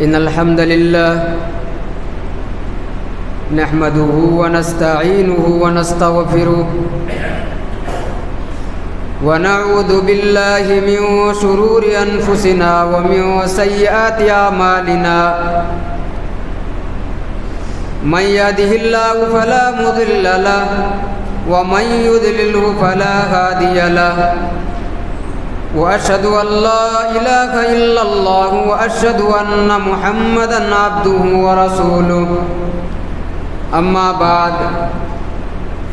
إن الحمد لله نحمده ونستعينه ونستغفره ونعوذ بالله من شرور أنفسنا ومن سيئات أعمالنا من يهده الله فلا مضل له ومن يضلله فلا هادي له وأشهد أن لا إله إلا الله وأشهد أن محمدًا عبده ورسوله أما بعد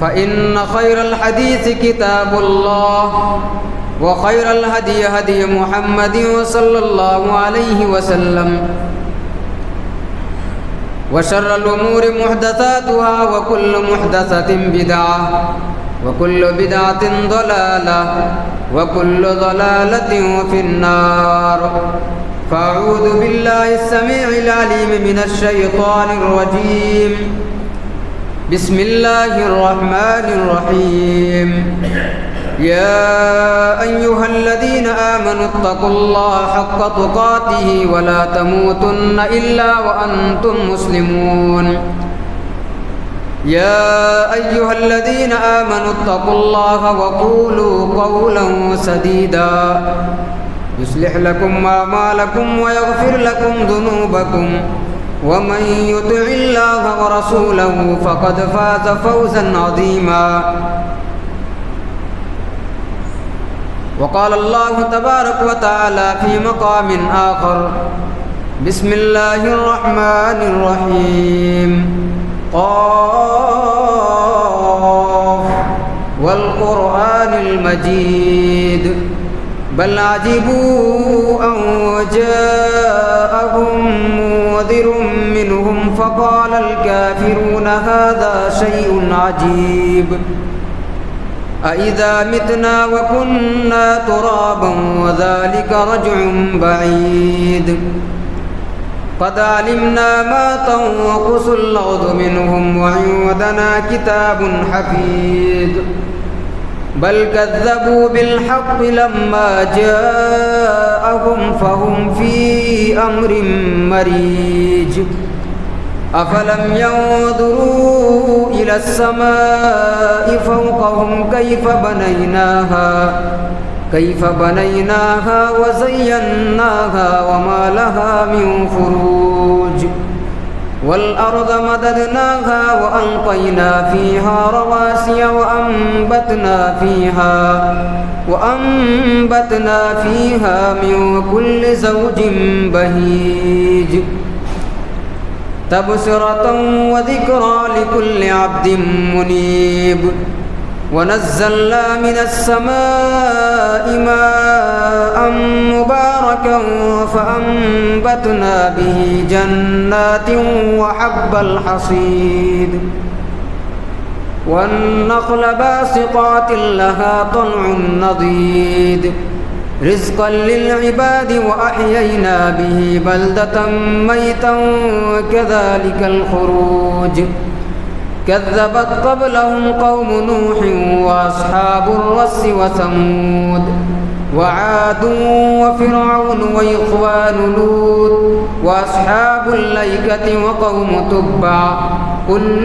فإن خير الحديث كتاب الله وخير الهدي هدي محمد صلى الله عليه وسلم وشر الأمور محدثاتها وكل محدثة بدعة وكل بدعة ضلالة وكل ضلالة في النار فأعوذ بالله السميع العليم من الشيطان الرجيم بسم الله الرحمن الرحيم يا أيها الذين آمنوا اتقوا الله حق تقاته ولا تموتن إلا وأنتم مسلمون يا أيها الذين آمنوا اتقوا الله وقولوا قولا سديدا يصلح لكم أعمالكم ويغفر لكم ذنوبكم ومن يطع الله ورسوله فقد فاز فوزا عظيما وقال الله تبارك وتعالى في مقام آخر بسم الله الرحمن الرحيم قاف والقرآن المجيد بل عجبوا أن جاءهم منذر منهم فقال الكافرون هذا شيء عجيب أإذا متنا وكنا ترابا وذلك رجع بعيد قد علمنا ما تنقص الأرض منهم وعندنا كتاب حفيظ بل كذبوا بالحق لما جاءهم فهم في أمر مريج أفلم ينظروا إلى السماء فوقهم كيف بنيناها وزيناها وما لها من فروج والأرض مددناها وألقينا فيها رواسي وأنبتنا فيها من كل زوج بهيج تبصرة وذكرى لكل عبد منيب ونزلنا من السماء ماء مباركا فأنبتنا به جنات وحب الحصيد والنخل باسقات لها طلع نضيد رزقا للعباد وأحيينا به بلدة ميتا كذلك الخروج كذبت قبلهم قوم نوح وأصحاب الرس وثمود وعاد وفرعون وإخوان لوط وأصحاب الأيكة وقوم تبع كل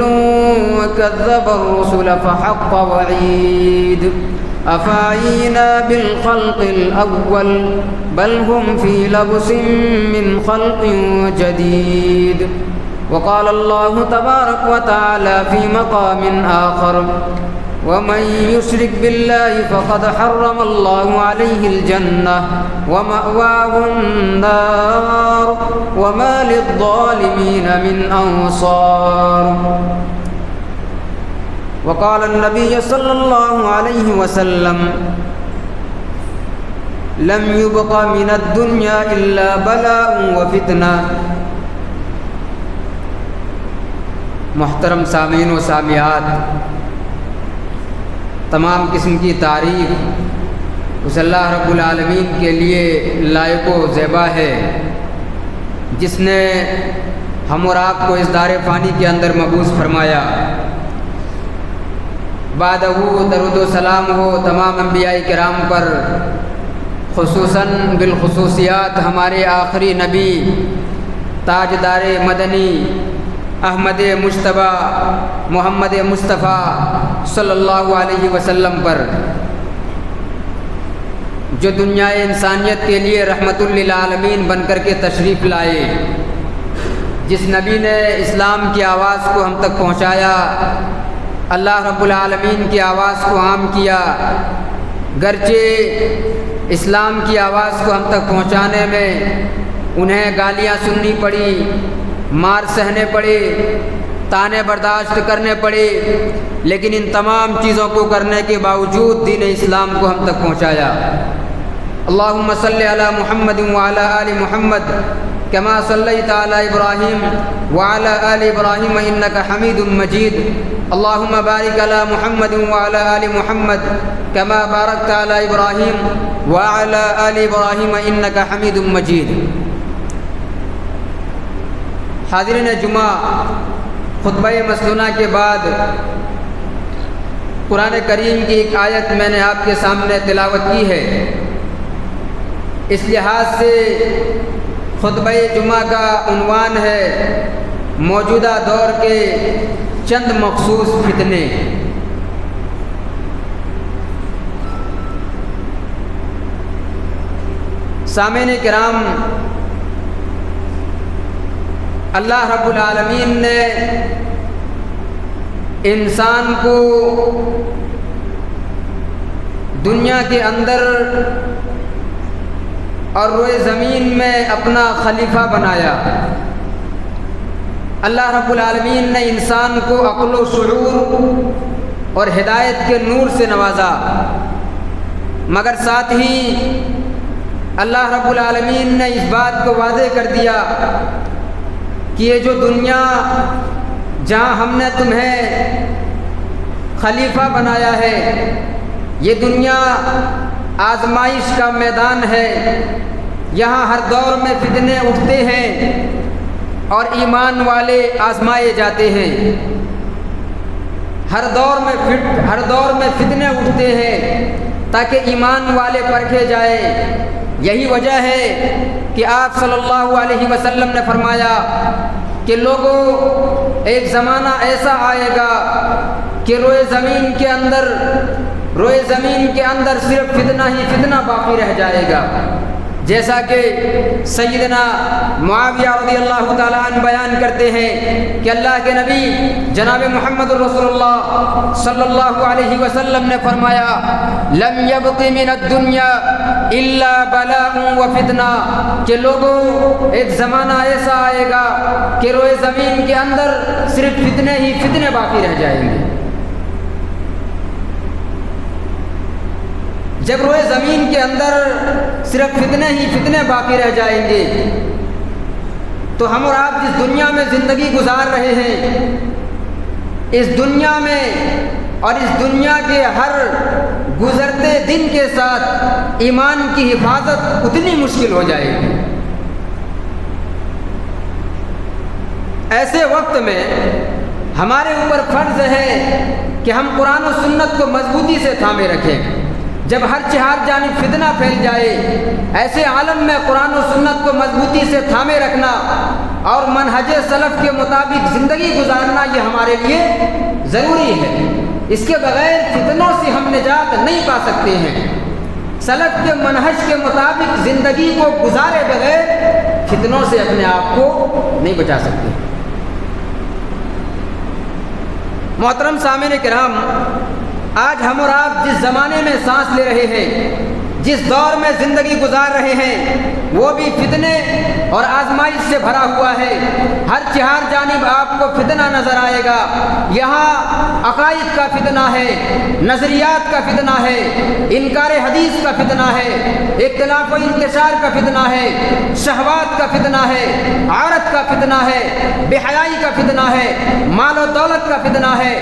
كذب الرسل فحق وعيد أفعينا بالخلق الأول بل هم في لبس من خلق جديد وقال الله تبارك وتعالى في مقام آخر ومن يشرك بالله فقد حرم الله عليه الجنة ومأواه النار وما للظالمين من أنصار وقال النبي صلى الله عليه وسلم لم يبق من الدنيا إلا بلاء وفتنة محترم سامعین و سامعات، تمام قسم کی تعریف اس اللہ رب العالمین کے لیے لائق و زیبا ہے جس نے ہم اور آپ کو اس دار فانی کے اندر مبعوث فرمایا۔ بعدہ درود و سلام ہو تمام انبیاء کرام پر، خصوصاً بالخصوصیات ہمارے آخری نبی تاجدار مدنی احمد مجتبیٰ محمد مصطفیٰ صلی اللہ علیہ وسلم پر، جو دنیا انسانیت کے لیے رحمت للعالمین بن کر کے تشریف لائے، جس نبی نے اسلام کی آواز کو ہم تک پہنچایا، اللہ رب العالمین کی آواز کو عام کیا۔ گرچہ اسلام کی آواز کو ہم تک پہنچانے میں انہیں گالیاں سننی پڑی، مار سہنے پڑے، تانے برداشت کرنے پڑے، لیکن ان تمام چیزوں کو کرنے کے باوجود دین اسلام کو ہم تک پہنچایا۔ اللہم صلی علی محمد وعلی آل محمد کما صلیت علی ابراہیم وعلی آل ابراہیم انک حمید مجید۔ اللہم بارک علی محمد وعلی آل محمد کما بارکت علی ابراہیم وعلی آل ابراہیم انک حمید مجید۔ حاضرین جمعہ، خطبہ مسنونہ کے بعد قرآن کریم کی ایک آیت میں نے آپ کے سامنے تلاوت کی ہے۔ اس لحاظ سے خطبہ جمعہ کا عنوان ہے موجودہ دور کے چند مخصوص فتنے۔ سامعین کرام، اللہ رب العالمین نے انسان کو دنیا کے اندر اور روئے زمین میں اپنا خلیفہ بنایا۔ اللہ رب العالمین نے انسان کو عقل و شعور اور ہدایت کے نور سے نوازا، مگر ساتھ ہی اللہ رب العالمین نے اس بات کو واضح کر دیا کہ یہ جو دنیا جہاں ہم نے تمہیں خلیفہ بنایا ہے، یہ دنیا آزمائش کا میدان ہے۔ یہاں ہر دور میں فتنے اٹھتے ہیں اور ایمان والے آزمائے جاتے ہیں۔ ہر دور میں فتنے اٹھتے ہیں تاکہ ایمان والے پرکھے جائیں۔ یہی وجہ ہے کہ آپ صلی اللہ علیہ وسلم نے فرمایا کہ لوگوں، ایک زمانہ ایسا آئے گا کہ روئے زمین کے اندر صرف فتنہ ہی فتنہ باقی رہ جائے گا، جیسا کہ سیدنا معاویہ رضی اللہ تعالیٰ عنہ بیان کرتے ہیں کہ اللہ کے نبی جناب محمد رسول اللہ صلی اللہ علیہ وسلم نے فرمایا لم یبق من الدنیا الا بلاء و فتنہ، کہ لوگوں ایک زمانہ ایسا آئے گا کہ روئے زمین کے اندر صرف فتنے ہی فتنے باقی رہ جائیں گے۔ جب روئے زمین کے اندر صرف فتنے ہی فتنے باقی رہ جائیں گے تو ہم اور آپ جس دنیا میں زندگی گزار رہے ہیں، اس دنیا میں اور اس دنیا کے ہر گزرتے دن کے ساتھ ایمان کی حفاظت اتنی مشکل ہو جائے گی۔ ایسے وقت میں ہمارے اوپر فرض ہے کہ ہم قرآن و سنت کو مضبوطی سے تھامے رکھیں۔ جب ہر چہار جانب فتنہ پھیل جائے، ایسے عالم میں قرآن و سنت کو مضبوطی سے تھامے رکھنا اور منہج سلف کے مطابق زندگی گزارنا یہ ہمارے لیے ضروری ہے۔ اس کے بغیر فتنوں سے ہم نجات نہیں پا سکتے ہیں۔ سلف کے منہج کے مطابق زندگی کو گزارے بغیر فتنوں سے اپنے آپ کو نہیں بچا سکتے۔ محترم سامعین کرام، آج ہم اور آپ جس زمانے میں سانس لے رہے ہیں، جس دور میں زندگی گزار رہے ہیں، وہ بھی فتنے اور آزمائش سے بھرا ہوا ہے۔ ہر چہار جانب آپ کو فتنہ نظر آئے گا۔ یہاں عقائد کا فتنہ ہے، نظریات کا فتنہ ہے، انکار حدیث کا فتنہ ہے، اختلاف و انتشار کا فتنہ ہے، شہوات کا فتنہ ہے، عورت کا فتنہ ہے، بے حیائی کا فتنہ ہے، مال و دولت کا فتنہ ہے،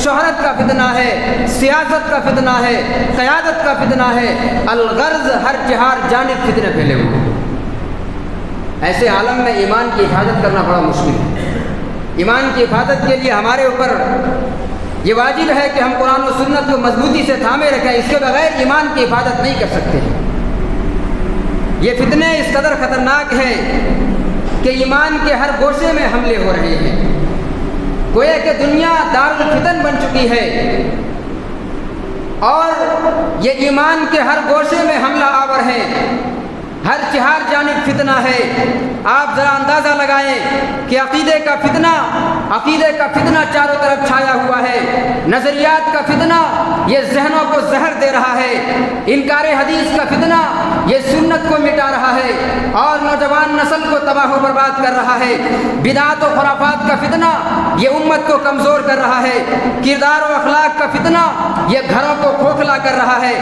شہرت کا فتنہ ہے، سیاست کا فتنہ ہے، قیادت کا فتنہ ہے، الغرض ہر چہار جانب فتنے پھیلے ہوئے۔ ایسے عالم میں ایمان کی حفاظت کرنا بڑا مشکل ہے۔ ایمان کی حفاظت کے لیے ہمارے اوپر یہ واجب ہے کہ ہم قرآن و سنت کو مضبوطی سے تھامے رکھیں۔ اس کے بغیر ایمان کی حفاظت نہیں کر سکتے۔ یہ فتنے اس قدر خطرناک ہیں کہ کہ ایمان کے ہر گوشے میں حملے ہو رہے ہیں۔ گویا کہ دنیا دارالفتن بن چکی ہے اور یہ ایمان کے ہر گوشے میں حملہ آور ہے، ہر چہار جانب فتنہ ہے۔ آپ ذرا اندازہ لگائیں کہ عقیدے کا فتنہ چاروں طرف چھایا ہوا ہے، نظریات کا فتنہ یہ ذہنوں کو زہر دے رہا ہے، انکار حدیث کا فتنہ یہ سنت کو مٹا رہا ہے اور نوجوان نسل کو تباہ و برباد کر رہا ہے، بدعات و خرافات کا فتنہ یہ امت کو کمزور کر رہا ہے، کردار و اخلاق کا فتنہ یہ گھروں کو کھوکھلا کر رہا ہے،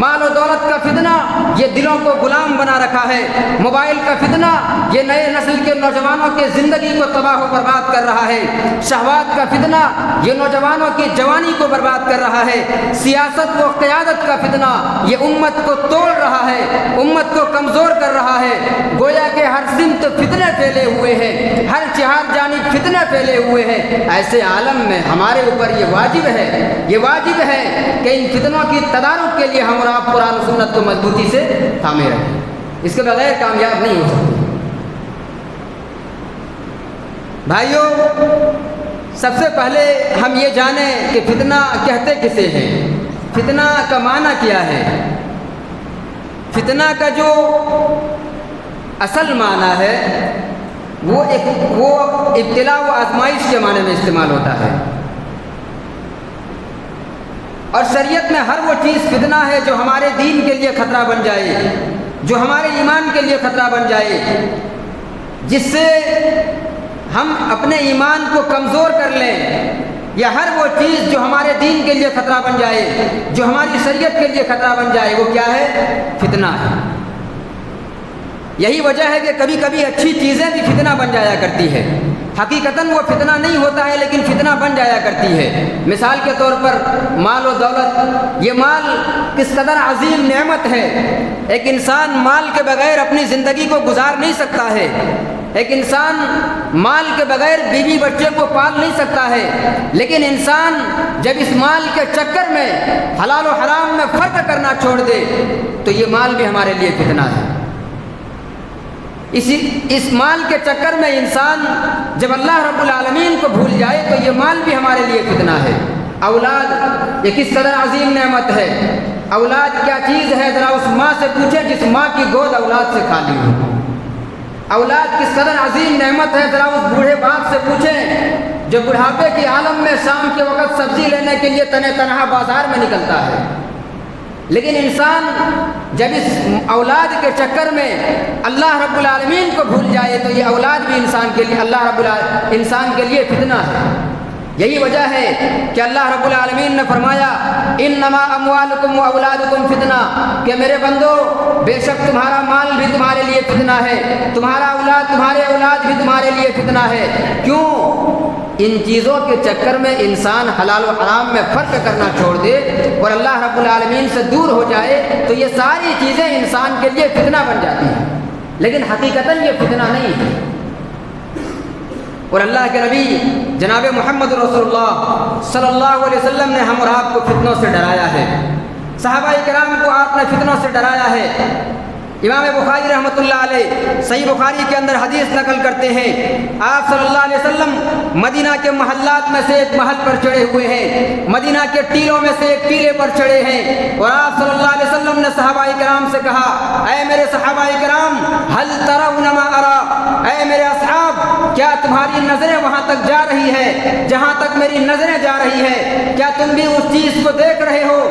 مال و دولت کا فتنہ یہ دلوں کو غلام بنا رکھا ہے، موبائل کا فتنہ یہ نئے نسل کے نوجوانوں کی زندگی کو تباہ و برباد کر رہا ہے، شہوات کا فتنہ یہ نوجوانوں کی جوانی کو برباد کر رہا ہے، سیاست و قیادت کا فتنہ یہ امت کو توڑ رہا ہے، امت کو کمزور کر رہا ہے۔ گویا کہ ہر سمت فتنے پھیلے ہوئے ہیں، ہر چہار جانب فتنے پھیلے ہوئے ہیں۔ ایسے عالم میں ہمارے اوپر یہ واجب ہے کہ ان فتنوں کی تدارک کے لیے ہم اور آپ قرآن و سنت کو مضبوطی سے تھامے رہیں، اس کے بغیر کامیاب نہیں ہو سکتے۔ بھائیو، سب سے پہلے ہم یہ جانیں کہ فتنہ کہتے کسے ہیں، فتنہ کا معنی کیا ہے۔ فتنہ کا جو اصل معنی ہے وہ ابتلاء و آزمائش کے معنی میں استعمال ہوتا ہے، اور شریعت میں ہر وہ چیز فتنہ ہے جو ہمارے دین کے لیے خطرہ بن جائے، جو ہمارے ایمان کے لیے خطرہ بن جائے، جس سے ہم اپنے ایمان کو کمزور کر لیں، یا ہر وہ چیز جو ہمارے دین کے لیے خطرہ بن جائے، جو ہماری شریعت کے لیے خطرہ بن جائے، وہ کیا ہے؟ فتنہ ہے۔ یہی وجہ ہے کہ کبھی کبھی اچھی چیزیں بھی فتنہ بن جایا کرتی ہے، حقیقتاً وہ فتنہ نہیں ہوتا ہے لیکن فتنہ بن جایا کرتی ہے۔ مثال کے طور پر مال و دولت، یہ مال کس قدر عظیم نعمت ہے، ایک انسان مال کے بغیر اپنی زندگی کو گزار نہیں سکتا ہے، ایک انسان مال کے بغیر بیوی بچے کو پال نہیں سکتا ہے، لیکن انسان جب اس مال کے چکر میں حلال و حرام میں فرق کرنا چھوڑ دے تو یہ مال بھی ہمارے لیے فتنہ ہے۔ اس مال کے چکر میں انسان جب اللہ رب العالمین کو بھول جائے تو یہ مال بھی ہمارے لیے فتنہ ہے۔ اولاد یہ کس قدر عظیم نعمت ہے، اولاد کیا چیز ہے، ذرا اس ماں سے پوچھیں جس ماں کی گود اولاد سے خالی ہو۔ اولاد کس قدر عظیم نعمت ہے، ذرا اس بوڑھے باپ سے پوچھیں جو بڑھاپے کی عالم میں شام کے وقت سبزی لینے کے لیے تنہا بازار میں نکلتا ہے۔ لیکن انسان جب اس اولاد کے چکر میں اللہ رب العالمین کو بھول جائے تو یہ اولاد بھی انسان کے لیے فتنہ ہے۔ یہی وجہ ہے کہ اللہ رب العالمین نے فرمایا انما اموالکم و اولادکم فتنہ، کہ میرے بندو بے شک تمہارا مال بھی تمہارے لیے فتنہ ہے، تمہارے اولاد بھی تمہارے لیے فتنہ ہے۔ کیوں؟ ان چیزوں کے چکر میں انسان حلال و حرام میں فرق کرنا چھوڑ دے اور اللہ رب العالمین سے دور ہو جائے تو یہ ساری چیزیں انسان کے لیے فتنہ بن جاتی ہیں، لیکن حقیقتاً یہ فتنہ نہیں ہے۔ اور اللہ کے نبی جناب محمد رسول اللہ صلی اللہ علیہ وسلم نے ہم اور آپ کو فتنوں سے ڈرایا ہے، صحابہ کرام کو آپ نے فتنوں سے ڈرایا ہے۔ امام بخاری رحمۃ اللہ علیہ صحیح بخاری کے اندر حدیث نقل کرتے ہیں، آپ صلی اللہ علیہ وسلم مدینہ کے محلات میں سے ایک محل پر چڑھے ہوئے ہیں، مدینہ کے ٹیلوں میں سے ایک ٹیلے پر چڑھے ہیں، اور آپ صلی اللہ علیہ وسلم نے صحابہ کرام سے کہا اے میرے صحابہ کرام هل ترون ما ارى، اے میرے اصحاب کیا تمہاری نظریں وہاں تک جا رہی ہے جہاں تک میری نظریں جا رہی ہے؟ کیا تم بھی اس چیز کو دیکھ رہے ہو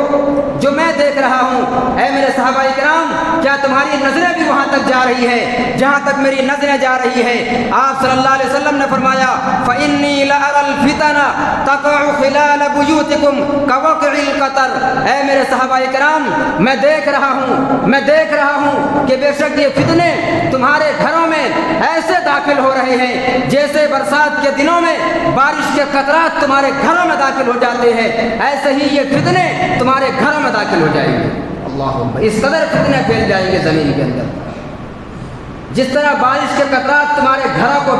جو میں دیکھ رہا ہوں؟ اے میرے صحابہ کرام کیا تمہاری نظریں بھی وہاں تک جا رہی ہے جہاں تک میری نظریں جا رہی ہیں؟ آپ صلی اللہ علیہ وسلم نے فرمایا فإني لأرى الفتن تقع خلال بيوتكم كوقع القطر، اے میرے صحابہ کرام میں دیکھ رہا ہوں کہ بے شک یہ فتنے تمہارے گھروں میں ایسے داخل ہو رہے ہیں جیسے برسات کے دنوں میں بارش کے قطرات تمہارے گھروں میں داخل ہو جاتے ہیں، ایسے ہی یہ فتنے تمہارے گھروں میں داخل ہو جائیں گے۔ اللہ اکبر، اس قدر فتنے پھیل جائیں گے زمین کے اندر، جس طرح بارش کے قطرات تمہارے گھروں کو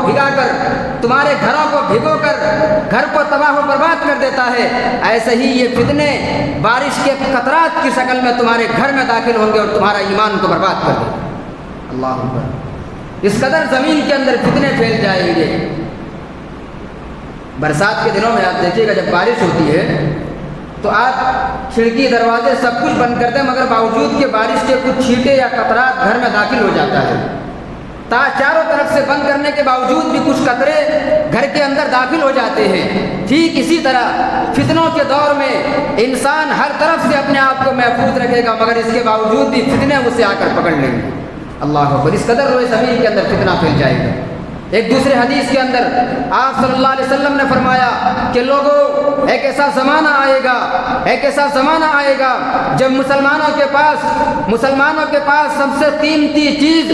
بھگو کر گھر کو تباہ و برباد کر دیتا ہے، ایسے ہی یہ فتنے بارش کے قطرات کی شکل میں تمہارے گھر میں داخل ہوں گے اور تمہارا ایمان کو برباد کر دیں گے۔ اللہ اکبر۔ اس قدر زمین کے اندر فتنے پھیل جائیں گے۔ برسات کے دنوں میں آپ دیکھیے گا جب بارش ہوتی ہے تو آپ کھڑکی دروازے سب کچھ بند کرتے ہیں، مگر باوجود کہ بارش کے کچھ چھینٹے یا قطرات گھر میں داخل ہو جاتا ہے، چاروں طرف سے بند کرنے کے باوجود بھی کچھ قطرے گھر کے اندر داخل ہو جاتے ہیں۔ ٹھیک اسی طرح فتنوں کے دور میں انسان ہر طرف سے اپنے آپ کو محفوظ رکھے گا، مگر اس کے باوجود بھی فتنے اسے آ کر پکڑ لیں گے۔ اللہ اکبر، اس قدر روئے زمین کے اندر فتنہ پھیل جائے گا۔ ایک دوسرے حدیث کے اندر آپ صلی اللہ علیہ وسلم نے فرمایا کہ لوگوں، ایک ایسا زمانہ آئے گا جب مسلمانوں کے پاس سب سے قیمتی چیز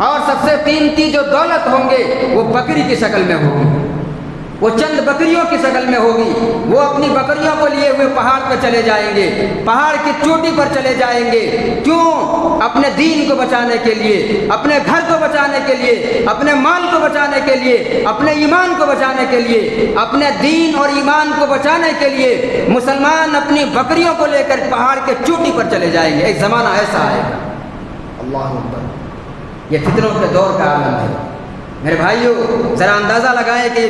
اور سب سے قیمتی جو دولت ہوں گے وہ بکری کی شکل میں ہوگی، وہ چند بکریوں کی شکل میں ہوگی۔ وہ اپنی بکریوں کو لیے ہوئے پہاڑ پہ چلے جائیں گے، پہاڑ کی چوٹی پر چلے جائیں گے۔ کیوں؟ اپنے دین کو بچانے کے لیے، اپنے گھر کو بچانے کے لیے، اپنے مال کو بچانے کے لیے، اپنے ایمان کو بچانے کے لیے، اپنے دین اور ایمان کو بچانے کے لیے مسلمان اپنی بکریوں کو لے کر پہاڑ کے چوٹی پر چلے جائیں گے۔ ایک زمانہ ایسا آئے گا۔ اللہ اکبر، یہ فتنوں کے دور کا عالم ہے۔ میرے بھائیو، ذرا اندازہ لگائیں کہ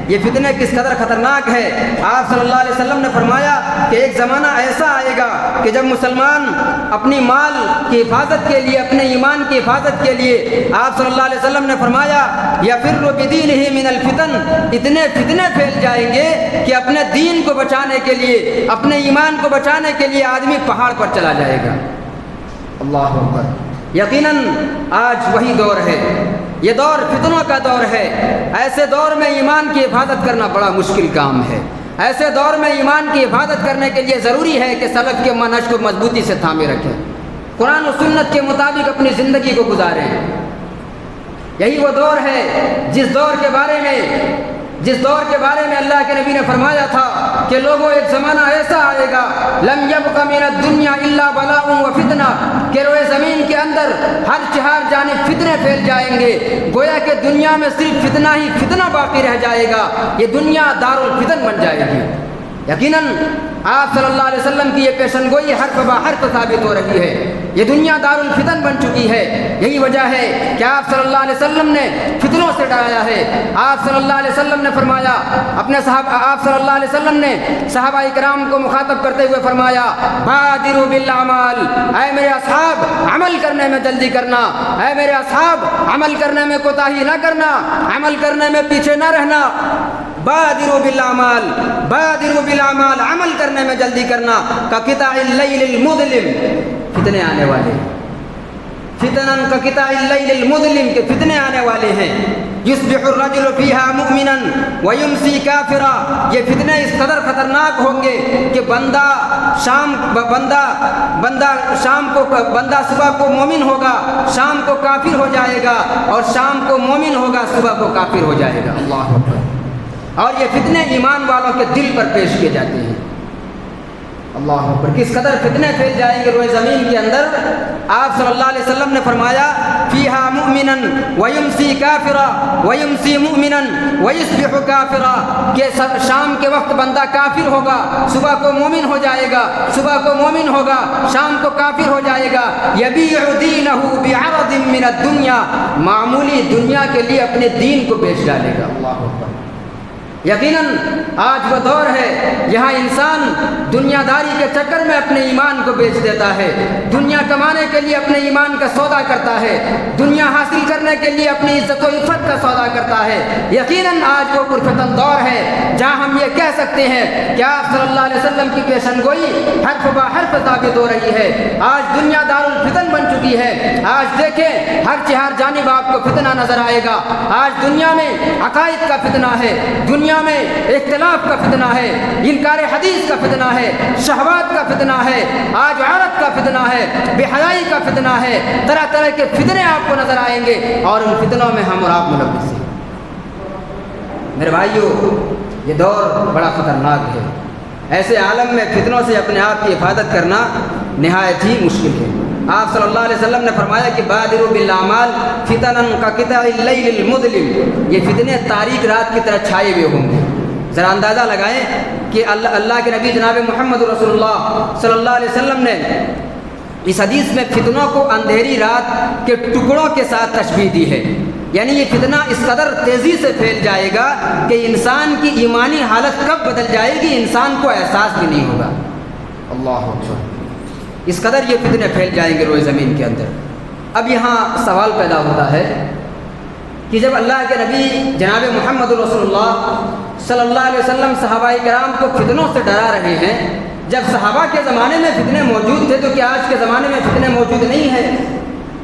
یہ فتنے کس قدر خطرناک ہے۔ آپ صلی اللہ علیہ وسلم نے فرمایا کہ ایک زمانہ ایسا آئے گا کہ جب مسلمان اپنی مال کی حفاظت کے لیے، اپنے ایمان کی حفاظت کے لیے، آپ صلی اللہ علیہ وسلم نے فرمایا یفر بدینہ من الفتن، اتنے فتنے پھیل جائیں گے کہ اپنے دین کو بچانے کے لیے، اپنے ایمان کو بچانے کے لیے آدمی پہاڑ پر چلا جائے گا۔ اللہ اکبر، یقیناً آج وہی دور ہے، یہ دور فتنوں کا دور ہے۔ ایسے دور میں ایمان کی حفاظت کرنا بڑا مشکل کام ہے۔ ایسے دور میں ایمان کی حفاظت کرنے کے لیے ضروری ہے کہ سلف کے منہج کو مضبوطی سے تھامے رکھیں، قرآن و سنت کے مطابق اپنی زندگی کو گزاریں۔ یہی وہ دور ہے جس دور کے بارے میں اللہ کے نبی نے فرمایا تھا کہ لوگوں، ایک زمانہ ایسا آئے گا لم یبق من الدنیا الا بلاء و فتنہ، کہ روئے زمین کے اندر ہر چہار جانب فتنے پھیل جائیں گے، گویا کہ دنیا میں صرف فتنہ ہی فتنہ باقی رہ جائے گا، یہ دنیا دار الفتن بن جائے گی۔ یقیناً آپ صلی اللہ علیہ وسلم کی یہ پیشن گوئی حرف بہ حرف ثابت ہو رہی ہے، یہ دنیا دار الفتن بن چکی ہے۔ یہی وجہ ہے کہ آپ صلی اللہ علیہ وسلم نے فتنوں سے ڈرایا ہے۔ آپ صلی اللہ علیہ وسلم نے فرمایا، آپ صلی اللہ علیہ وسلم نے صحابہ کرام کو مخاطب کرتے ہوئے فرمایا بادروا بالاعمال، اے میرے اصحاب عمل کرنے میں جلدی کرنا، اے میرے اصحاب عمل کرنے میں کوتاہی نہ کرنا، عمل کرنے میں پیچھے نہ رہنا۔ بادروا بالاعمال، عمل کرنے میں جلدی کرنا۔ کقطع اللیل المظلم، فتنے آنے والے، فتنن کقطع اللیل المظلم، کے فتنے آنے والے ہیں۔ یصبح الرجل فیہا مؤمنا ویمسی کافرا، یہ فتنے اس قدر خطرناک ہوں گے کہ بندہ صبح کو مومن ہوگا، شام کو کافر ہو جائے گا، اور شام کو مومن ہوگا، صبح کو کافر ہو جائے گا۔ اللہ اکبر، اور یہ فتنے ایمان والوں کے دل پر پیش کیے جاتے ہیں۔ اللہ اکبر، کس قدر فتنے پھیل جائیں گے روئے زمین کے اندر۔ آپ صلی اللہ علیہ وسلم نے فرمایا فیہا مؤمنا ویمسی کافرا ویمسی مؤمنا ویصبح کافرا، کہ شام کے وقت بندہ کافر ہوگا، صبح کو مومن ہو جائے گا، صبح کو مومن ہوگا، شام کو کافر ہو جائے گا۔ یبیع دینہ بعرض من الدنیا، معمولی دنیا کے لیے اپنے دین کو بیچ ڈالے گا۔ اللہ اکبر، یقیناً آج وہ دور ہے جہاں انسان دنیا داری کے چکر میں اپنے ایمان کو بیچ دیتا ہے، دنیا کمانے کے لیے اپنے ایمان کا سودا کرتا ہے، دنیا حاصل کرنے کے لیے اپنی عزت و عفت کا سودا کرتا ہے۔ یقیناً آج وہ پرفتن دور ہے جہاں ہم یہ کہہ سکتے ہیں کہ آپ صلی اللہ علیہ وسلم کی پیشن گوئی حرف بہ حرف ثابت ہو رہی ہے۔ آج دنیا دار الفتن بن چکی ہے۔ آج دیکھیں ہر چہار جانب آپ کو فتنہ نظر آئے گا۔ آج دنیا میں عقائد کا فتنہ ہے، دنیا میں اختلاف کا فتنہ ہے، انکار حدیث کا فتنہ ہے، شہوات کا فتنہ ہے، آج عورت کا فتنہ ہے، بے حیائی کا فتنہ ہے، طرح طرح کے فتنے آپ کو نظر آئیں گے، اور ان فتنوں میں ہم اور آپ ملوث ہیں۔ میرے بھائیو، یہ دور بڑا خطرناک ہے۔ ایسے عالم میں فتنوں سے اپنے آپ کی حفاظت کرنا نہایت ہی مشکل ہے۔ آپ صلی اللہ علیہ وسلم نے فرمایا کہ بادروا بالاعمال فتنا کقطع اللیل المظلم، یہ فتنے تاریک رات کی طرح چھائے ہوئے ہوں گے۔ ذرا اندازہ لگائیں کہ اللہ کے نبی جناب محمد رسول اللہ صلی اللہ علیہ وسلم نے اس حدیث میں فتنوں کو اندھیری رات کے ٹکڑوں کے ساتھ تشبیہ دی ہے، یعنی یہ فتنہ اس قدر تیزی سے پھیل جائے گا کہ انسان کی ایمانی حالت کب بدل جائے گی انسان کو احساس بھی نہیں ہوگا۔ اللہ اکبر، اس قدر یہ فتنے پھیل جائیں گے روئے زمین کے اندر۔ اب یہاں سوال پیدا ہوتا ہے کہ جب اللہ کے نبی جناب محمد رسول اللہ صلی اللہ علیہ وسلم صحابہ کرام کو فتنوں سے ڈرا رہے ہیں، جب صحابہ کے زمانے میں فتنے موجود تھے تو کیا آج کے زمانے میں فتنے موجود نہیں ہیں؟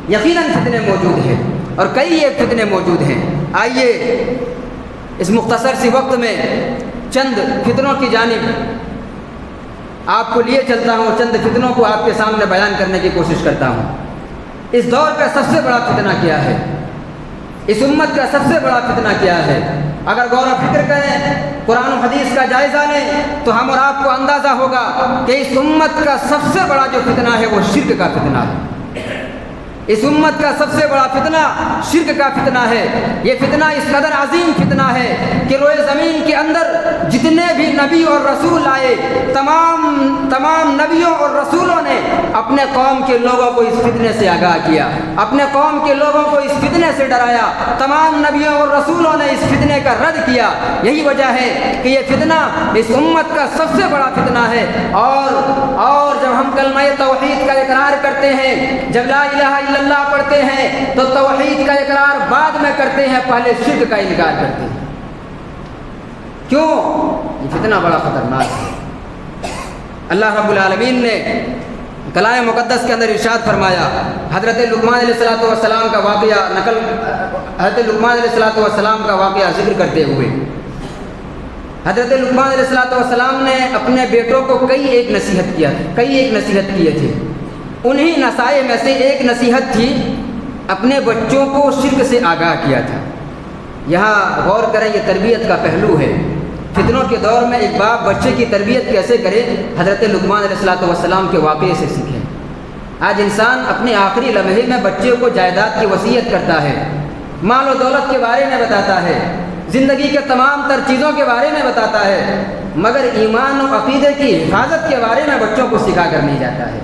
یقیناً فتنے موجود ہیں، اور کئی ایک فتنے موجود ہیں۔ آئیے اس مختصر سی وقت میں چند فتنوں کی جانب آپ کو لیے چلتا ہوں، چند فتنوں کو آپ کے سامنے بیان کرنے کی کوشش کرتا ہوں۔ اس دور کا سب سے بڑا فتنہ کیا ہے؟ اس امت کا سب سے بڑا فتنہ کیا ہے؟ اگر غور و فکر کریں، قرآن و حدیث کا جائزہ لیں تو ہم اور آپ کو اندازہ ہوگا کہ اس امت کا سب سے بڑا جو فتنہ ہے وہ شرک کا فتنہ ہے۔ اس امت کا سب سے بڑا فتنہ شرک کا فتنہ ہے۔ یہ فتنہ اس قدر عظیم فتنہ ہے کہ روئے زمین کے اندر جتنے بھی نبی اور رسول آئے، تمام نبیوں اور رسولوں نے اپنے قوم کے لوگوں کو اس فتنے سے آگاہ کیا، اپنے قوم کے لوگوں کو اس فتنے سے ڈرایا۔ تمام نبیوں اور رسولوں نے اس فتنے کا رد کیا۔ یہی وجہ ہے کہ یہ فتنہ اس امت کا سب سے بڑا فتنہ ہے۔ اور جب ہم کلمہ توحید کا اقرار کرتے ہیں، جب لا الہ الا اللہ پڑھتے ہیں تو توحید کا اقرار بعد میں کرتے ہیں، پہلے شرک کا انکار کرتے ہیں۔ کیوں؟ یہ فتنہ بڑا خطرناک ہے۔ اللہ رب العالمین نے کلام مقدس کے اندر ارشاد فرمایا، حضرت لقمان علیہ السلام کا واقعہ حضرت لقمان علیہ السلام کا واقعہ ذکر کرتے ہوئے، حضرت لقمان علیہ السلام نے اپنے بیٹوں کو کئی ایک نصیحت کیے تھے۔ انہی نصائح میں سے ایک نصیحت تھی، اپنے بچوں کو شرک سے آگاہ کیا تھا۔ یہاں غور کریں، یہ تربیت کا پہلو ہے۔ فتنوں کے دور میں ایک باپ بچے کی تربیت کیسے کرے، حضرت لقمان علیہ السلام کے واقعے سے سیکھیں۔ آج انسان اپنے آخری لمحے میں بچے کو جائیداد کی وصیت کرتا ہے، مال و دولت کے بارے میں بتاتا ہے، زندگی کے تمام تر چیزوں کے بارے میں بتاتا ہے، مگر ایمان و عقیدے کی حفاظت کے بارے میں بچوں کو سکھا کر نہیں جاتا ہے۔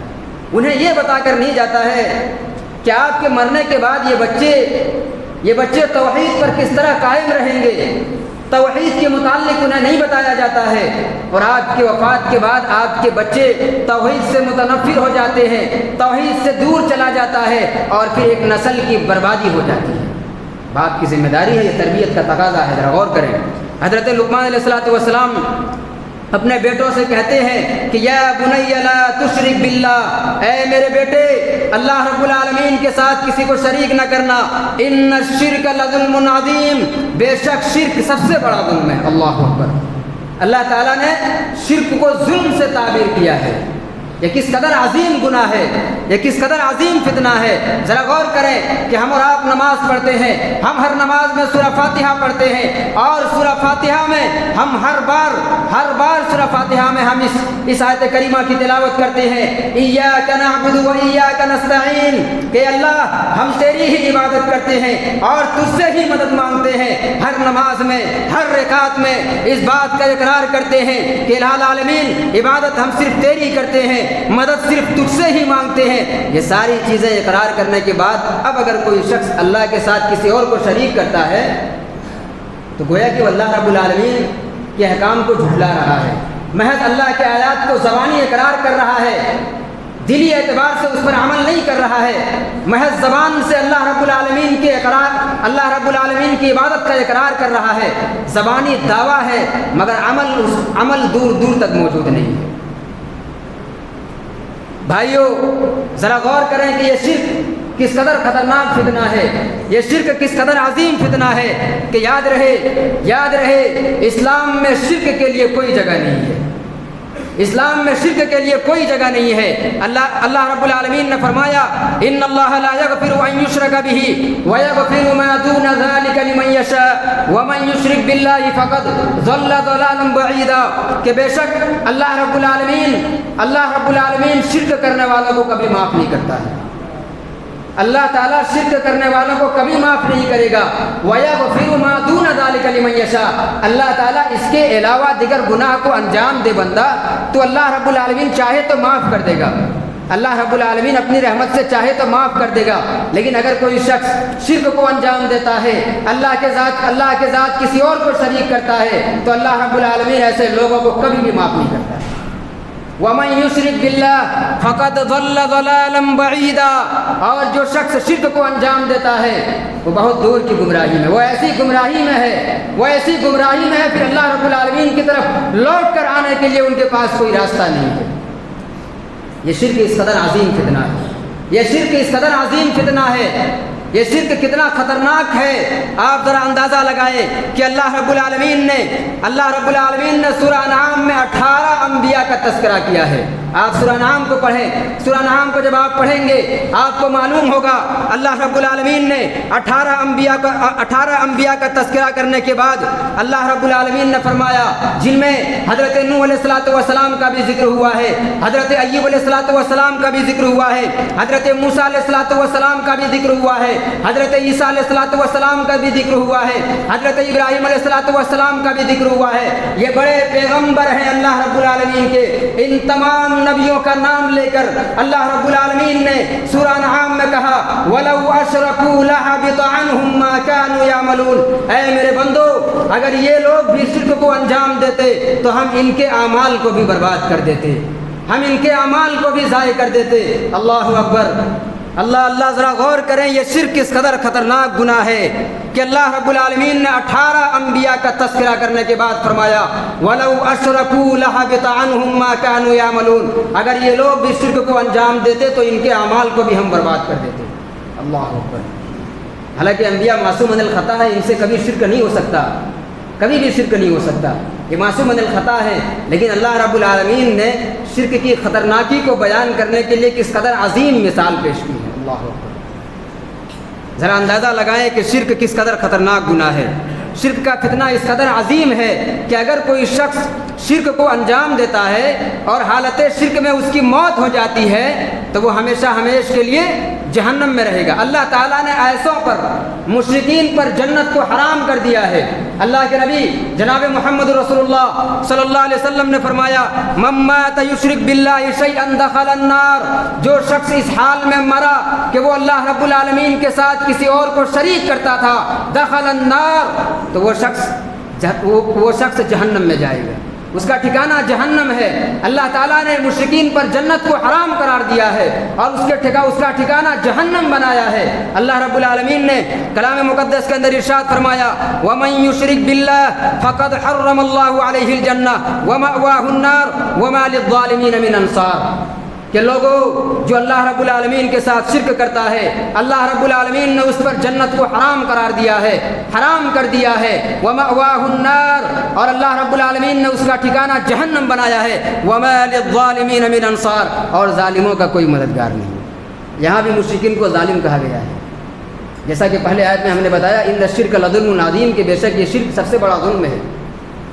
انہیں یہ بتا کر نہیں جاتا ہے کہ آپ کے مرنے کے بعد یہ بچے توحید پر کس طرح قائم رہیں گے۔ توحید کے متعلق انہیں نہیں بتایا جاتا ہے، اور آپ کے وفات کے بعد آپ کے بچے توحید سے متنفر ہو جاتے ہیں، توحید سے دور چلا جاتا ہے، اور پھر ایک نسل کی بربادی ہو جاتی ہے۔ باپ کی ذمہ داری ہے، یہ تربیت کا تقاضا ہے، ذرا غور کریں۔ حضرت لقمان علیہ السلام اپنے بیٹوں سے کہتے ہیں کہ یا بنی لا تشرک باللہ، اے میرے بیٹے اللہ رب العالمین کے ساتھ کسی کو شریک نہ کرنا، ان الشرک لظلم عظیم، بے شک شرک سب سے بڑا ظلم ہے۔ اللہ اکبر، اللہ تعالیٰ نے شرک کو ظلم سے تعبیر کیا ہے۔ یہ کس قدر عظیم گناہ ہے، یہ کس قدر عظیم فتنہ ہے۔ ذرا غور کریں کہ ہم اور آپ نماز پڑھتے ہیں، ہم ہر نماز میں سورہ فاتحہ پڑھتے ہیں، اور سورہ فاتحہ میں ہم ہر بار سورہ فاتحہ میں ہم اس آیت کریمہ کی تلاوت کرتے ہیں، ایاک نعبد و ایاک نستعین، کہ اللہ ہم تیری ہی عبادت کرتے ہیں اور تجھ سے ہی مدد مانگتے ہیں۔ ہر نماز میں، ہر رکعت میں اس بات کا اقرار کرتے ہیں کہ الہ العالمین عبادت ہم صرف تیری کرتے ہیں، مدد صرف تجھ سے ہی مانگتے ہیں۔ یہ ساری چیزیں اقرار کرنے کے بعد اب اگر کوئی شخص اللہ کے ساتھ کسی اور کو شریک کرتا ہے تو گویا کہ وہ اللہ رب العالمین کے احکام کو جھٹلا رہا ہے، محض اللہ کے آیات کو زبانی اقرار کر رہا ہے، دلی اعتبار سے اس پر عمل نہیں کر رہا ہے، محض زبان سے اللہ رب العالمین کی عبادت کا اقرار کر رہا ہے، زبانی دعویٰ ہے، مگر عمل دور دور تک موجود نہیں ہے۔ بھائیو ذرا غور کریں کہ یہ شرک کس قدر خطرناک فتنہ ہے، یہ شرک کس قدر عظیم فتنہ ہے، کہ یاد رہے اسلام میں شرک کے لیے کوئی جگہ نہیں ہے، اسلام میں شرک کے لیے کوئی جگہ نہیں ہے۔ اللہ رب العالمین نے فرمایا ان اللہ لا یغفر ان یشرک بہ ویغفر ما دون ذلک لمن یشاء ومن یشرک باللہ فقد ضل ضلالا بعیدا، کہ بے شک اللہ رب العالمین شرک کرنے والوں کو کبھی معاف نہیں کرتا ہے، اللہ تعالیٰ شرک کرنے والوں کو کبھی معاف نہیں کرے گا۔ وَيَغْفِرُ مَا دُونَ ذَلِكَ لِمَن يَشَاءُ، اللہ تعالیٰ اس کے علاوہ دیگر گناہ کو انجام دے بندہ تو اللہ رب العالمین چاہے تو معاف کر دے گا، اللہ رب العالمین اپنی رحمت سے چاہے تو معاف کر دے گا، لیکن اگر کوئی شخص شرک کو انجام دیتا ہے، اللہ کے ذات کسی اور کو شریک کرتا ہے، تو اللہ رب العالمین ایسے لوگوں کو کبھی بھی معاف نہیں کرتا۔ وَمَن يُشْرِكْ بِاللَّهِ فَقَدْ ضَلَّ ضَلَالًا بَعِيدًا، اور جو شخص شرک کو انجام دیتا ہے وہ بہت دور کی گمراہی میں، وہ ایسی گمراہی میں ہے پھر اللہ رب العالمین کی طرف لوٹ کر آنے کے لیے ان کے پاس کوئی راستہ نہیں ہے۔ یہ شرک اس قدر عظیم فتنہ ہے، یہ شرک کتنا خطرناک ہے۔ آپ ذرا اندازہ لگائیں کہ اللہ رب العالمین نے سورہ انعام میں 18 انبیاء کا تذکرہ کیا ہے۔ آپ سورہ انعام کو پڑھیں، سورہ انعام کو جب آپ پڑھیں گے آپ کو معلوم ہوگا اللہ رب العالمین نے 18 انبیاء کا تذکرہ کرنے کے بعد اللہ رب العالمین نے فرمایا جن میں حضرت نوح علیہ الصلوۃ والسلام کا بھی ذکر ہوا ہے، حضرت ایوب علیہ الصلوۃ والسلام کا بھی ذکر ہوا ہے، حضرت موسیٰ علیہ الصلوۃ والسلام کا بھی ذکر ہوا ہے، حضرت عیسیٰ علیہ الصلوۃ والسلام کا بھی ذکر ہوا ہے، حضرت ابراہیم علیہ الصلوۃ والسلام کا بھی ذکر ہوا ہے۔ یہ بڑے پیغمبر ہیں اللہ رب العالمین کے۔ ان تمام نبیوں کا نام لے کر اللہ رب العالمین نے سورہ انعام میں کہا وَلَوْ أَشْرَكُوا لَحَبِطَ عَنْهُمْ مَا كَانُوا يَعْمَلُونَ، اے میرے بندو اگر یہ لوگ بھی شرک کو انجام دیتے تو ہم ان کے اعمال کو بھی برباد کر دیتے، ہم ان کے اعمال کو بھی ضائع کر دیتے۔ اللہ اکبر، اللہ ذرا غور کریں، یہ شرک کس قدر خطرناک گناہ ہے کہ اللہ رب العالمین نے 18 انبیاء کا تذکرہ کرنے کے بعد فرمایا وَلَوْ أَشْرَكُوا لَحَبِطَ عَنْهُمْ مَا كَانُوا يَعْمَلُونَ، اگر یہ لوگ بھی شرک کو انجام دیتے تو ان کے اعمال کو بھی ہم برباد کر دیتے۔ اللہ اکبر۔ حالانکہ انبیاء معصوم من الخطا ہے، ان سے کبھی شرک نہیں ہو سکتا، کبھی بھی شرک نہیں ہو سکتا، یہ معصوم من الخطا ہے، لیکن اللہ رب العالمین نے شرک کی خطرناکی کو بیان کرنے کے لیے کس قدر عظیم مثال پیش کی ہے۔ اللہ اکبر۔ ذرا اندازہ لگائیں کہ شرک کس قدر خطرناک گناہ ہے۔ شرک کا فتنہ اس قدر عظیم ہے کہ اگر کوئی شخص شرک کو انجام دیتا ہے اور حالت شرک میں اس کی موت ہو جاتی ہے تو وہ ہمیشہ ہمیشہ کے لیے جہنم میں رہے گا۔ اللہ تعالیٰ نے ایسوں پر، مشرکین پر جنت کو حرام کر دیا ہے۔ اللہ کے نبی جناب محمد رسول اللہ صلی اللہ علیہ وسلم نے فرمایا من مات یشرک باللہ شیئا دخل النار، جو شخص اس حال میں مرا کہ وہ اللہ رب العالمین کے ساتھ کسی اور کو شریک کرتا تھا، دخل النار، تو وہ شخص جہنم میں جائے گا، اس کا ٹھکانہ جہنم ہے۔ اللہ تعالیٰ نے مشرکین پر جنت کو حرام قرار دیا ہے اور اس کا ٹھکانہ جہنم بنایا ہے۔ اللہ رب العالمین نے کلام مقدس کے اندر ارشاد فرمایا وَمَن يُشْرِكْ بِاللَّهِ فَقَدْ حَرَّمَ اللَّهُ عَلَيْهِ الْجَنَّةَ وَمَأْوَاهُ النَّارُ وَمَا لِلظَّالِمِينَ مِنْ أَنصَارٍ، کہ لوگوں جو اللہ رب العالمین کے ساتھ شرک کرتا ہے اللہ رب العالمین نے اس پر جنت کو حرام قرار دیا ہے، حرام کر دیا ہے، وَمَأْوَاهُ النَّارُ، اور اللہ رب العالمین نے اس کا ٹھکانہ جہنم بنایا ہے، وَمَا لِلظَّالِمِينَ مِنْ أَنصَارٍ، اور ظالموں کا کوئی مددگار نہیں۔ یہاں بھی مشرکین کو ظالم کہا گیا ہے، جیسا کہ پہلے آیت میں ہم نے بتایا ان الشرک لظلم عظیم، کہ بے شک یہ شرک سب سے بڑا ظلم ہے۔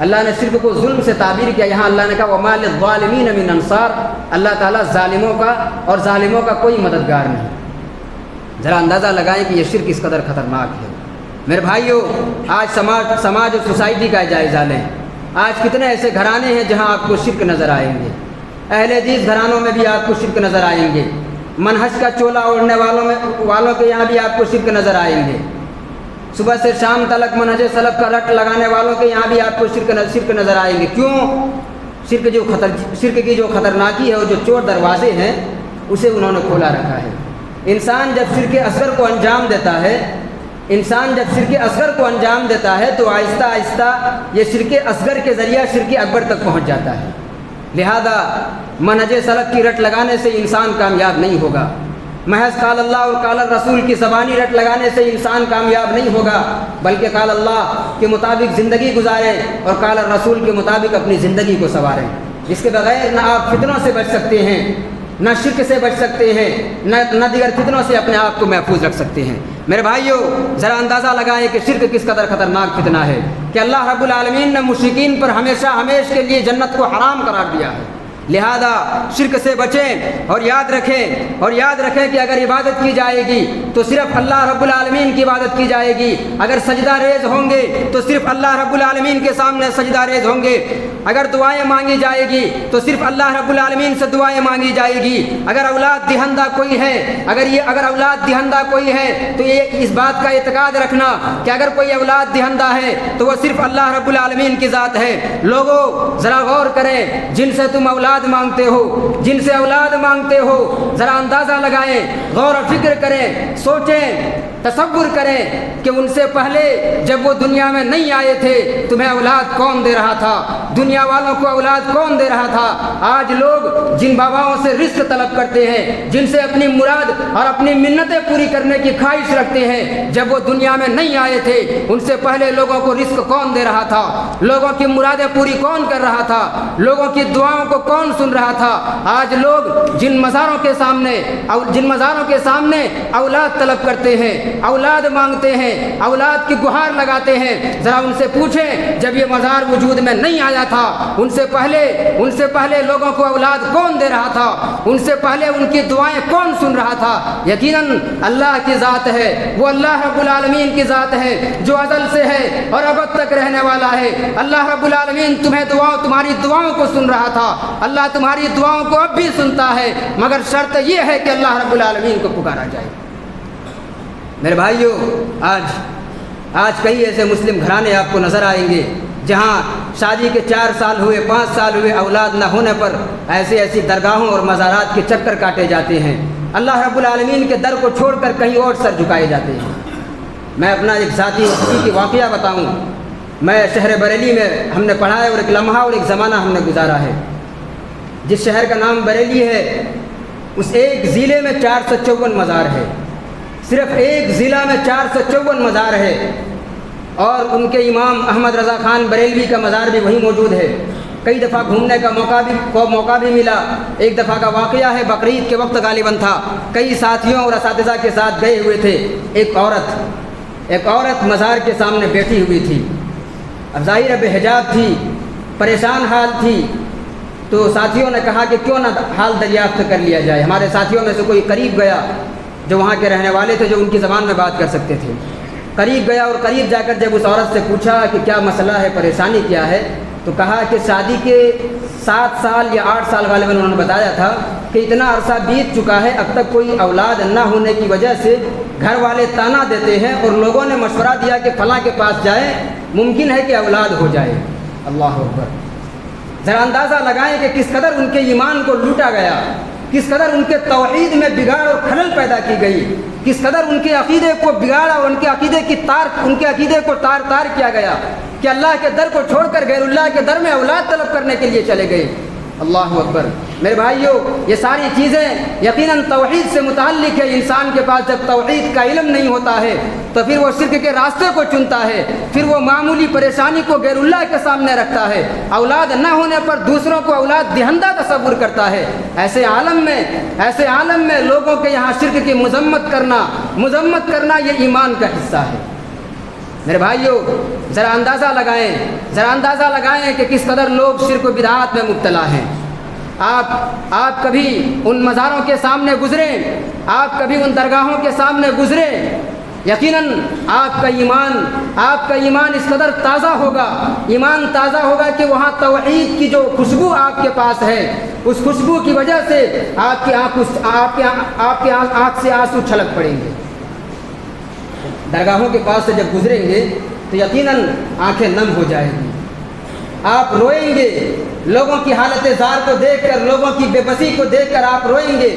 اللہ نے شرک کو ظلم سے تعبیر کیا، یہاں اللہ نے کہا وَمَا لِلظَّالِمِينَ مِنْ أَنصَارٍ، اللہ تعالیٰ ظالموں کا کوئی مددگار نہیں۔ ذرا اندازہ لگائیں کہ یہ شرک اس قدر خطرناک ہے۔ میرے بھائیوں، آج سماج اور سوسائٹی کا جائزہ لیں، آج کتنے ایسے گھرانے ہیں جہاں آپ کو شرک نظر آئیں گے، اہل حدیث گھرانوں میں بھی آپ کو شرک نظر آئیں گے، منہج کا چولا اوڑھنے والوں کے یہاں بھی آپ کو شرک نظر آئیں گے، صبح سے شام تلک منہج سلف کا رٹ لگانے والوں کے یہاں بھی آپ کو شرک نظر آئیں گے۔ کیوں؟ شرک کی جو خطرناکی ہے، وہ جو چور دروازے ہیں اسے انہوں نے کھولا رکھا ہے۔ انسان جب شرک اصغر کو انجام دیتا ہے تو آہستہ آہستہ یہ شرک اصغر کے ذریعہ شرک اکبر تک پہنچ جاتا ہے۔ لہذا منہج سلف کی رٹ لگانے سے انسان کامیاب نہیں ہوگا، محض قال اللہ اور قال الرسول کی زبانی رٹ لگانے سے انسان کامیاب نہیں ہوگا، بلکہ قال اللہ کے مطابق زندگی گزاریں اور قال الرسول کے مطابق اپنی زندگی کو سنواریں۔ اس کے بغیر نہ آپ فتنوں سے بچ سکتے ہیں، نہ شرک سے بچ سکتے ہیں، نہ دیگر فتنوں سے اپنے آپ کو محفوظ رکھ سکتے ہیں۔ میرے بھائیوں، ذرا اندازہ لگائیں کہ شرک کس قدر خطرناک فتنہ ہے کہ اللہ رب العالمین نے مشرکین پر ہمیشہ کے لیے جنت کو حرام قرار دیا ہے۔ لہذا شرک سے بچیں اور یاد رکھیں کہ اگر عبادت کی جائے گی تو صرف اللہ رب العالمین کی عبادت کی جائے گی، اگر سجدہ ریز ہوں گے تو صرف اللہ رب العالمین کے سامنے سجدہ ریز ہوں گے، اگر دعائیں مانگی جائے گی تو صرف اللہ رب العالمین سے دعائیں مانگی جائے گی، اگر اولاد دہندہ کوئی ہے اگر اولاد دہندہ کوئی ہے تو یہ اس بات کا اعتقاد رکھنا کہ اگر کوئی اولاد دہندہ ہے تو وہ صرف اللہ رب العالمین کی ذات ہے۔ لوگوں ذرا غور کریں، جن سے تم اولاد مانگتے ہو، جن سے اولاد مانگتے ہو، ذرا اندازہ لگائیں، غور و فکر کریں، سوچیں، تصور کریں کہ ان سے پہلے جب وہ دنیا میں نہیں آئے تھے تمہیں اولاد کون دے رہا تھا؟ دنیا والوں کو اولاد کون دے رہا تھا؟ آج لوگ جن باباؤں سے رزق طلب کرتے ہیں، جن سے اپنی مراد اور اپنی منتیں پوری کرنے کی خواہش رکھتے ہیں، جب وہ دنیا میں نہیں آئے تھے ان سے پہلے لوگوں کو رزق کون دے رہا تھا؟ لوگوں کی مرادیں پوری کون کر رہا تھا؟ لوگوں کی دعاؤں کو کون سن رہا تھا؟ آج لوگ جن مزاروں کے سامنے اولاد طلب کرتے ہیں، اولاد مانگتے ہیں، اولاد کی گہار لگاتے ہیں، ذرا ان سے پوچھیں جب یہ مزار وجود میں نہیں آیا تھا ان سے پہلے لوگوں کو اولاد کون دے رہا تھا؟ ان سے پہلے ان کی دعائیں کون سن رہا تھا؟ یقیناً اللہ کی ذات ہے، وہ اللہ رب العالمین کی ذات ہے جو ازل سے ہے اور ابد تک رہنے والا ہے۔ اللہ رب العالمین تمہاری دعاؤں کو سن رہا تھا، اللہ تمہاری دعاؤں کو اب بھی سنتا ہے، مگر شرط یہ ہے کہ اللہ رب العالمین کو پکارا جائے۔ میرے بھائیو، آج کئی ایسے مسلم گھرانے آپ کو نظر آئیں گے جہاں شادی کے 4 سال ہوئے، 5 سال ہوئے، اولاد نہ ہونے پر ایسی درگاہوں اور مزارات کے چکر کاٹے جاتے ہیں، اللہ رب العالمین کے در کو چھوڑ کر کہیں اور سر جھکائے جاتے ہیں۔ میں اپنا ایک ذاتی حقیقی واقعہ بتاؤں، میں شہر بریلی میں ہم نے پڑھا ہے اور ایک لمحہ اور ایک زمانہ ہم نے گزارا ہے۔ جس شہر کا نام بریلی ہے اس ایک ضلع میں 454 مزار ہے، صرف ایک ضلع میں 454 مزار ہے، اور ان کے امام احمد رضا خان بریلوی کا مزار بھی وہیں موجود ہے۔ کئی دفعہ گھومنے کا موقع بھی ملا۔ ایک دفعہ کا واقعہ ہے، بقرعید کے وقت غالباً تھا، کئی ساتھیوں اور اساتذہ کے ساتھ گئے ہوئے تھے۔ ایک عورت مزار کے سامنے بیٹھی ہوئی تھی، اب ظاہر بے حجاب تھی، پریشان حال تھی، تو ساتھیوں نے کہا کہ کیوں نہ حال دریافت کر لیا جائے۔ ہمارے ساتھیوں میں سے کوئی قریب گیا جو وہاں کے رہنے والے تھے، جو ان کی زبان میں بات کر سکتے تھے، قریب گیا اور قریب جا کر جب اس عورت سے پوچھا کہ کیا مسئلہ ہے، پریشانی کیا ہے، تو کہا کہ شادی کے 7 سال یا 8 سال غالباً انہوں نے بتایا تھا کہ اتنا عرصہ بیت چکا ہے، اب تک کوئی اولاد نہ ہونے کی وجہ سے گھر والے طعنہ دیتے ہیں، اور لوگوں نے مشورہ دیا کہ فلاں کے پاس جائیں، ممکن ہے کہ اولاد ہو جائے۔ اللہ اکبر! ذرا اندازہ لگائیں کہ کس قدر ان کے ایمان کو لوٹا گیا، کس قدر ان کے توحید میں بگاڑ اور خلل پیدا کی گئی، کس قدر ان کے عقیدے کو بگاڑا اور ان کے عقیدے کو تار کیا گیا کہ اللہ کے در کو چھوڑ کر غیر اللہ کے در میں اولاد طلب کرنے کے لیے چلے گئے۔ اللہ اکبر! میرے بھائیوں، یہ ساری چیزیں یقیناً توحید سے متعلق ہے۔ انسان کے پاس جب توحید کا علم نہیں ہوتا ہے تو پھر وہ شرک کے راستے کو چنتا ہے، پھر وہ معمولی پریشانی کو غیر اللہ کے سامنے رکھتا ہے، اولاد نہ ہونے پر دوسروں کو اولاد دہندہ تصور کرتا ہے۔ ایسے عالم میں لوگوں کے یہاں شرک کی مذمت کرنا یہ ایمان کا حصہ ہے۔ میرے بھائیوں، ذرا اندازہ لگائیں کہ کس قدر لوگ شرک و بدعات میں مبتلا ہیں۔ آپ کبھی ان مزاروں کے سامنے گزریں، آپ کبھی ان درگاہوں کے سامنے گزریں، یقیناً آپ کا ایمان اس قدر تازہ ہوگا کہ وہاں توحید کی جو خوشبو آپ کے پاس ہے، اس خوشبو کی وجہ سے آپ کی آنکھ سے آنسو چھلک پڑیں گے۔ درگاہوں کے پاس سے جب گزریں گے تو یقیناً آنکھیں نم ہو جائیں گی، آپ روئیں گے، لوگوں کی حالت زار کو دیکھ کر، لوگوں کی بے بسی کو دیکھ کر آپ روئیں گے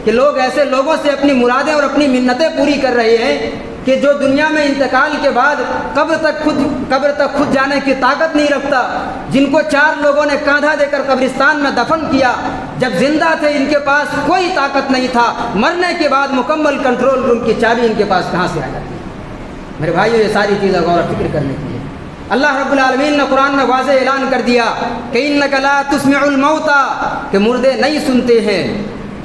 کہ لوگ ایسے لوگوں سے اپنی مرادیں اور اپنی منتیں پوری کر رہے ہیں کہ جو دنیا میں انتقال کے بعد قبر تک خود جانے کی طاقت نہیں رکھتا، جن کو 4 لوگوں نے کاندھا دے کر قبرستان میں دفن کیا، جب زندہ تھے ان کے پاس کوئی طاقت نہیں تھا، مرنے کے بعد مکمل کنٹرول روم کی چابی ان کے پاس کہاں سے آ جاتی ہے؟ میرے بھائیو، یہ ساری چیزیں غور و فکر کرنے کی ہے۔ اللہ رب العالمین نے قرآن میں واضح اعلان کر دیا کہ اِنَّكَ لَا تُسْمِعُ الْمَوْتَى، کہ مردے نہیں سنتے ہیں،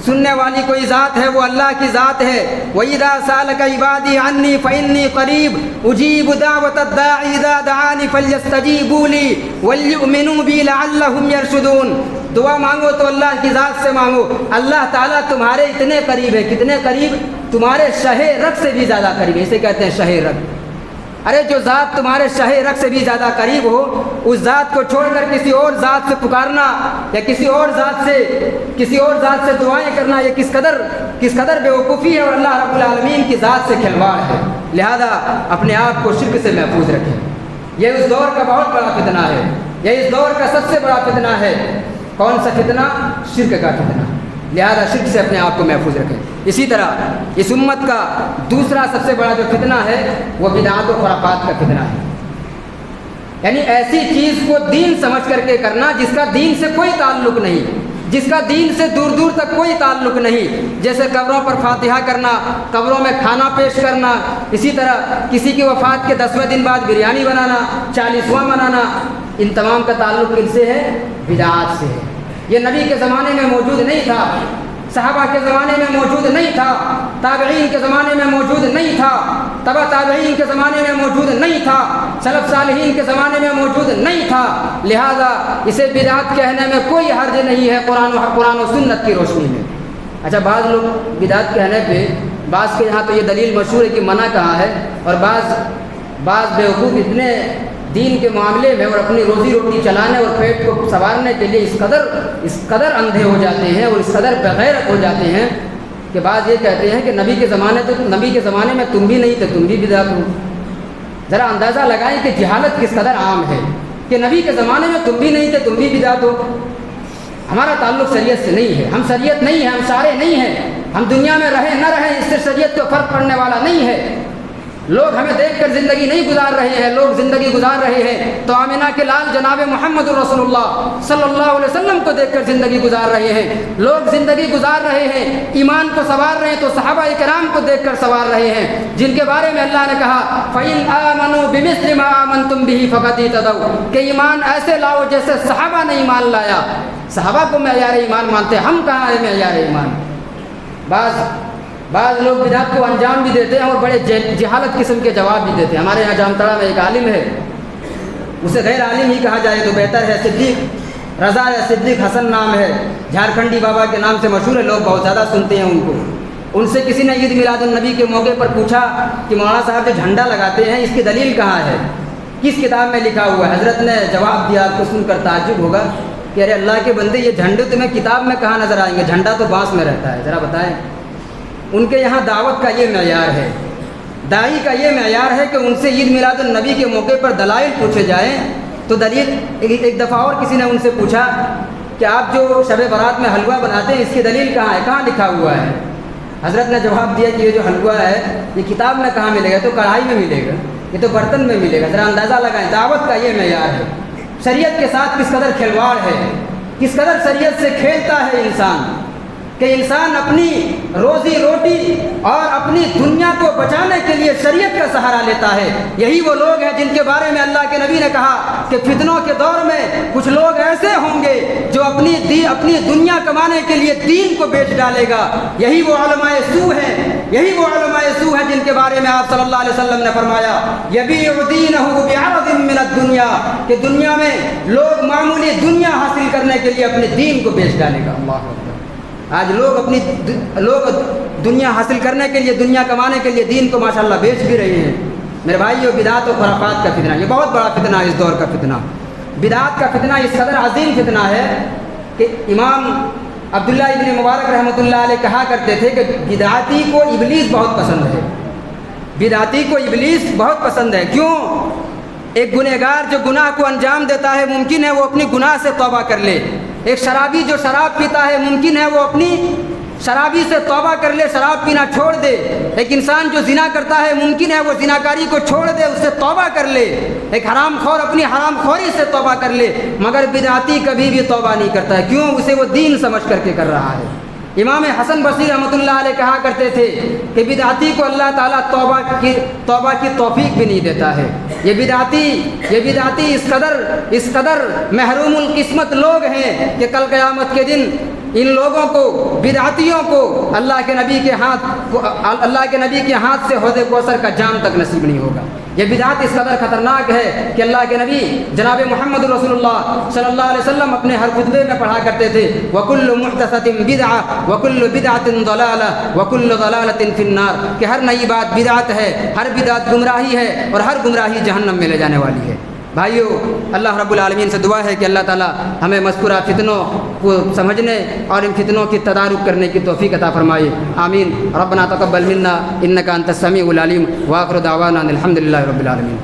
سننے والی کوئی ذات ہے وہ اللہ کی ذات ہے۔ وَإِذَا سَأَلَكَ عِبَادِي عَنِّي فَإِنِّي قَرِيبٌ أُجِيبُ دَعْوَةَ الدَّاعِ إِذَا دَعَانِ فَلْيَسْتَجِيبُوا لِي وَلْيُؤْمِنُوا بِي لَعَلَّهُمْ يَرْشُدُونَ۔ دعا مانگو تو اللہ کی ذات سے مانگو، اللہ تعالیٰ تمہارے اتنے قریب ہے، کتنے قریب؟ تمہارے شہ رگ سے بھی زیادہ قریب ہے، اسے کہتے ہیں شہ رگ۔ ارے جو ذات تمہارے شہ رگ سے بھی زیادہ قریب ہو، اس ذات کو چھوڑ کر کسی اور ذات سے پکارنا یا کسی اور ذات سے دعائیں کرنا، یہ کس قدر بیوقوفی ہے اور اللہ رب العالمین کی ذات سے کھلواڑ ہے۔ لہذا اپنے آپ کو شرک سے محفوظ رکھیں، یہ اس دور کا بہت بڑا فتنہ ہے، یہ اس دور کا سب سے بڑا فتنہ ہے۔ کون سا فتنہ؟ شرک کا فتنہ۔ لہذا شرک سے اپنے آپ کو محفوظ رکھیں۔ اسی طرح اس امت کا دوسرا سب سے بڑا جو فتنہ ہے وہ بدعات و خرافات کا فتنہ ہے، یعنی ایسی چیز کو دین سمجھ کر کے کرنا جس کا دین سے کوئی تعلق نہیں، جس کا دین سے دور دور تک کوئی تعلق نہیں، جیسے قبروں پر فاتحہ کرنا، قبروں میں کھانا پیش کرنا، اسی طرح کسی کی وفات کے 10ویں دن بعد بریانی بنانا، 40واں منانا، ان تمام کا تعلق کن سے ہے؟ بدعات سے ہے۔ یہ نبی کے زمانے میں موجود نہیں تھا، صحابہ کے زمانے میں موجود نہیں تھا، تابعین کے زمانے میں موجود نہیں تھا، تبع تابعین کے زمانے میں موجود نہیں تھا، سلف صالحین کے زمانے میں موجود نہیں تھا۔ لہذا اسے بدعت کہنے میں کوئی حرج نہیں ہے قرآن و سنت کی روشنی میں۔ اچھا، بعض لوگ بدعت کہنے پہ، بعض کے یہاں تو یہ دلیل مشہور ہے کہ منع کہا ہے، اور بعض بیوقوف اتنے دین کے معاملے میں اور اپنی روزی روٹی چلانے اور پیٹ کو سنوارنے کے لیے اس قدر اندھے ہو جاتے ہیں اور اس قدر بغیرت ہو جاتے ہیں کہ بعض یہ کہتے ہیں کہ نبی کے زمانے میں تم بھی نہیں تھے، تم بھی بدعت ہو۔ ذرا اندازہ لگائیں کہ جہالت کس قدر عام ہے کہ نبی کے زمانے میں تم بھی نہیں تھے، تم بھی بدعت ہو۔ ہمارا تعلق شریعت سے نہیں ہے، ہم شریعت نہیں ہیں، ہم شارع نہیں ہیں، ہم دنیا میں رہیں نہ رہیں اس سے شریعت کو فرق پڑنے والا نہیں ہے۔ لوگ ہمیں دیکھ کر زندگی نہیں گزار رہے ہیں، لوگ زندگی گزار رہے ہیں تو آمنہ کے لال جناب محمد رسول اللہ صلی اللہ علیہ وسلم کو دیکھ کر زندگی گزار رہے ہیں، لوگ زندگی گزار رہے ہیں، ایمان کو سنوار رہے ہیں تو صحابہ کرام کو دیکھ کر سنوار رہے ہیں، جن کے بارے میں اللہ نے کہا فَإِنْ آمَنُوا بِمِثْلِ مَا آمَنْتُمْ بِهِ فَقَدْ اهْتَدَوْا، کہ ایمان ایسے لاؤ جیسے صحابہ نے ایمان لایا۔ صحابہ کو معیار ایمان مانتے، ہم کہاں ہے معیار ایمان؟ بعض لوگ بدعت کو انجام بھی دیتے ہیں اور بڑے جہالت قسم کے جواب بھی دیتے ہیں۔ ہمارے یہاں جامتڑا میں ایک عالم ہے، اسے غیر عالم ہی کہا جائے تو بہتر ہے، صدیق رضا یا صدیق حسن نام ہے، جھارکھنڈی بابا کے نام سے مشہور ہے، لوگ بہت زیادہ سنتے ہیں ان کو۔ ان سے کسی نے عید میلاد النبی کے موقع پر پوچھا کہ مولانا صاحب جو جھنڈا لگاتے ہیں اس کی دلیل کہاں ہے، کس کتاب میں لکھا ہوا ہے؟ حضرت نے جواب دیا، آپ کو سن کر تعجب ہوگا کہ ارے اللہ کے بندے، یہ جھنڈے تمہیں کتاب میں کہاں نظر آئیں گے؟ جھنڈا تو بانس میں رہتا ہے، ذرا بتائیں۔ ان کے یہاں دعوت کا یہ معیار ہے، داعی کا یہ معیار ہے کہ ان سے عید میلاد النبی کے موقع پر دلائل پوچھے جائیں تو دلیل ایک دفعہ اور کسی نے ان سے پوچھا کہ آپ جو شب برات میں حلوہ بناتے ہیں اس کی دلیل کہاں ہے، کہاں لکھا ہوا ہے؟ حضرت نے جواب دیا کہ یہ جو حلوہ ہے یہ کتاب میں کہاں ملے گا؟ تو کڑھائی میں ملے گا، یہ تو برتن میں ملے گا۔ ذرا اندازہ لگائیں، دعوت کا یہ معیار ہے، شریعت کے ساتھ کس قدر کھلواڑ ہے، کس قدر شریعت سے کھیلتا ہے انسان، کہ انسان اپنی روزی روٹی اور اپنی دنیا کو بچانے کے لیے شریعت کا سہارا لیتا ہے۔ یہی وہ لوگ ہیں جن کے بارے میں اللہ کے نبی نے کہا کہ فتنوں کے دور میں کچھ لوگ ایسے ہوں گے جو اپنی دنیا کمانے کے لیے دین کو بیچ ڈالے گا۔ یہی وہ علماء سوء ہیں جن کے بارے میں آپ صلی اللہ علیہ وسلم نے فرمایا یبیع دینہ بعرض من الدنیا، کہ دنیا میں لوگ معمولی دنیا حاصل کرنے کے لیے اپنے دین کو بیچ ڈالے گا۔ اللہ اکبر۔ آج لوگ دنیا حاصل کرنے کے لیے، دنیا کمانے کے لیے دین کو ماشاءاللہ بیچ بھی رہے ہیں۔ میرے بھائیو، بدعات و خرافات کا فتنہ یہ بہت بڑا فتنہ ہے، اس دور کا فتنہ، بدعات کا فتنہ اس قدر عظیم فتنہ ہے کہ امام عبداللہ ابن مبارک رحمۃ اللہ علیہ کہا کرتے تھے کہ بدعاتی کو ابلیس بہت پسند ہے، بدعاتی کو ابلیس بہت پسند ہے۔ کیوں؟ ایک گنہگار جو گناہ کو انجام دیتا ہے ممکن ہے وہ اپنی گناہ سے توبہ کر لے، ایک شرابی جو شراب پیتا ہے ممکن ہے وہ اپنی شرابی سے توبہ کر لے، شراب پینا چھوڑ دے۔ ایک انسان جو زنا کرتا ہے ممکن ہے وہ زناکاری کو چھوڑ دے، اس سے توبہ کر لے۔ ایک حرام خور اپنی حرام خوری سے توبہ کر لے، مگر بدعتی کبھی بھی توبہ نہیں کرتا ہے۔ کیوں؟ اسے وہ دین سمجھ کر کے کر رہا ہے۔ امام حسن بصری رحمۃ اللہ علیہ کہا کرتے تھے کہ بدعتی کو اللہ تعالیٰ توبہ کی توفیق بھی نہیں دیتا ہے۔ یہ بدعتی اس قدر محروم القسمت لوگ ہیں کہ کل قیامت کے دن ان لوگوں کو، بدعتیوں کو اللہ کے نبی کے ہاتھ سے حوض کوثر کا جام تک نصیب نہیں ہوگا۔ یہ بدعت اس قدر خطرناک ہے کہ اللہ کے نبی جناب محمد رسول اللہ صلی اللہ علیہ وسلم اپنے ہر خطبے میں پڑھا کرتے تھے وَكُلُّ مُحْدَثَةٍ بِدْعَةٍ وَكُلُّ بِدْعَةٍ ضَلَالَةٍ وَكُلُّ ضَلَالَةٍ فِي النَّارِ، کہ ہر نئی بات بدعت ہے، ہر بدعت گمراہی ہے، اور ہر گمراہی جہنم میں لے جانے والی ہے۔ بھائیو، اللہ رب العالمین سے دعا ہے کہ اللہ تعالی ہمیں مذکورہ فتنوں کو سمجھنے اور ان فتنوں کی تدارک کرنے کی توفیق عطا فرمائے، آمین۔ ربنا تقبل منا انک انت السمیع العلیم، وآخر دعوانا ان الحمد للہ رب العالمین۔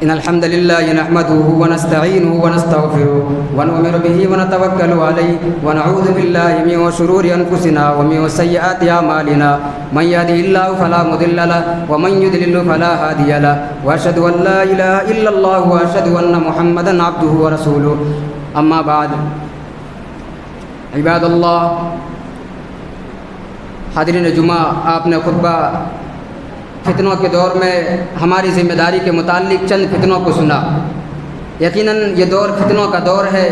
ان الحمد لله نحمده ونستعينه ونستغفره ونؤمن به ونتوكل عليه ونعوذ بالله من شرور انفسنا ومن سيئات اعمالنا، من يهده الله فلا مضل له ومن يضلل فلا هادي له، واشهد ان لا اله الا الله واشهد ان محمدا عبده ورسوله، اما بعد۔ عباد اللہ، حاضرین جمعہ، آپ نے خطبہ فتنوں کے دور میں ہماری ذمہ داری کے متعلق چند فتنوں کو سنا۔ یقیناً یہ دور فتنوں کا دور ہے،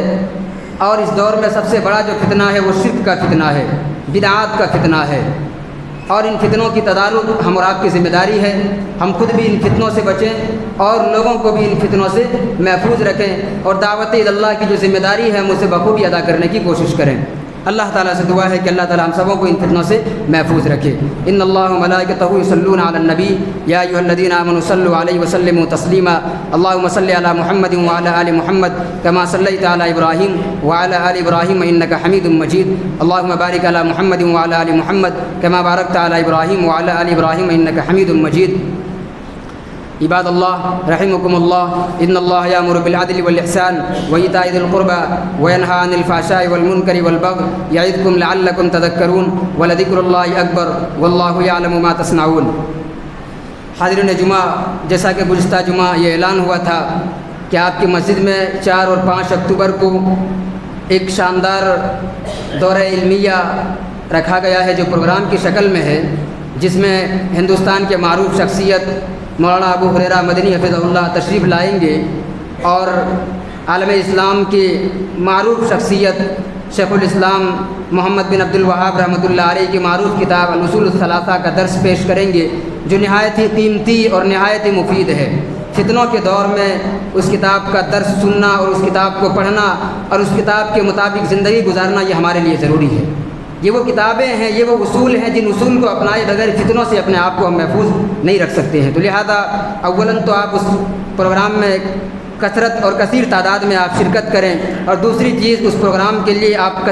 اور اس دور میں سب سے بڑا جو فتنہ ہے وہ شرک کا فتنہ ہے، بدعات کا فتنہ ہے، اور ان فتنوں کی تدارک ہم اور آپ کی ذمہ داری ہے۔ ہم خود بھی ان فتنوں سے بچیں اور لوگوں کو بھی ان فتنوں سے محفوظ رکھیں، اور دعوت اللہ کی جو ذمہ داری ہے ہم اسے بخوبی ادا کرنے کی کوشش کریں۔ اللہ تعالیٰ سے دعا ہے کہ اللہ تعالیٰ ہم سبوں کو ان فتنوں سے محفوظ رکھے۔ ان اللہ و ملائکتہ یصلون علی النبی یا ایھا الذین آمنوا صلوا علیہ وسلموا تسلیما، اللهم صل علی محمد وعلی آل محمد کما صلیت علی ابراہیم وعلی آل ابراہیم انک حمید مجید، اللهم بارک علی محمد وعلی آل محمد کما بارکت علی ابراہیم وعلی آل ابراہیم انک حمید مجید۔ عباد اللہ رحمکم اللہ، ان اللہ یامر بالعدل والاحسان وایتاء ذی القربى وینہی عن الفحشاء والمنکر والبغی یعظکم لعلکم تذکرون، ولذکر اللہ اکبر واللہ یعلم ما تصنعون۔ حاضرین جمعہ، جیسا کہ گزشتہ جمعہ یہ اعلان ہوا تھا کہ آپ کی مسجد میں 4 اور 5 اکتوبر کو ایک شاندار دورہ علمیہ رکھا گیا ہے جو پروگرام کی شکل میں ہے، جس میں ہندوستان کے معروف شخصیت مولانا ابو ہریرہ مدنی حفظہ اللہ تشریف لائیں گے، اور عالم اسلام کی معروف شخصیت شیخ الاسلام محمد بن عبد الوہاب رحمۃ اللہ علیہ کی معروف کتاب الاصول الثلاثہ کا درس پیش کریں گے، جو نہایت ہی قیمتی اور نہایت ہی مفید ہے۔ فتنوں کے دور میں اس کتاب کا درس سننا اور اس کتاب کو پڑھنا اور اس کتاب کے مطابق زندگی گزارنا یہ ہمارے لیے ضروری ہے۔ یہ وہ کتابیں ہیں، یہ وہ اصول ہیں جن اصول کو اپنائے بغیر فتنوں سے اپنے آپ کو ہم محفوظ نہیں رکھ سکتے ہیں۔ تو لہذا اولاً تو آپ اس پروگرام میں کثرت اور کثیر تعداد میں آپ شرکت کریں، اور دوسری چیز اس پروگرام کے لیے آپ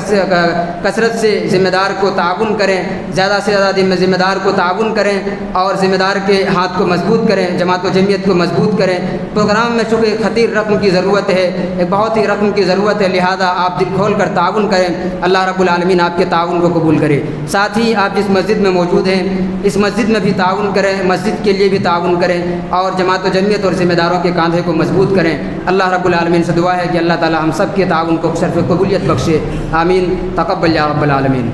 کثرت سے ذمہ دار کو تعاون کریں، زیادہ سے زیادہ ذمہ دار کو تعاون کریں، اور ذمہ دار کے ہاتھ کو مضبوط کریں، جماعت و جمعیت کو مضبوط کریں۔ پروگرام میں چونکہ ایک خطیر رقم کی ضرورت ہے، ایک بہت ہی رقم کی ضرورت ہے، لہذا آپ دل کھول کر تعاون کریں، اللہ رب العالمین آپ کے تعاون کو قبول کرے۔ ساتھ ہی آپ جس مسجد میں موجود ہیں اس مسجد میں بھی تعاون کریں، مسجد کے لیے بھی تعاون کریں، اور جماعت و جمعیت اور ذمہ داروں کے کاندھے کو مضبوط کریں۔ اللہ رب العالمین سے دعا ہے کہ اللہ تعالی ہم سب کے تعاون کو شرف قبولیت بخشے، آمین۔ تقبل یا رب العالمین۔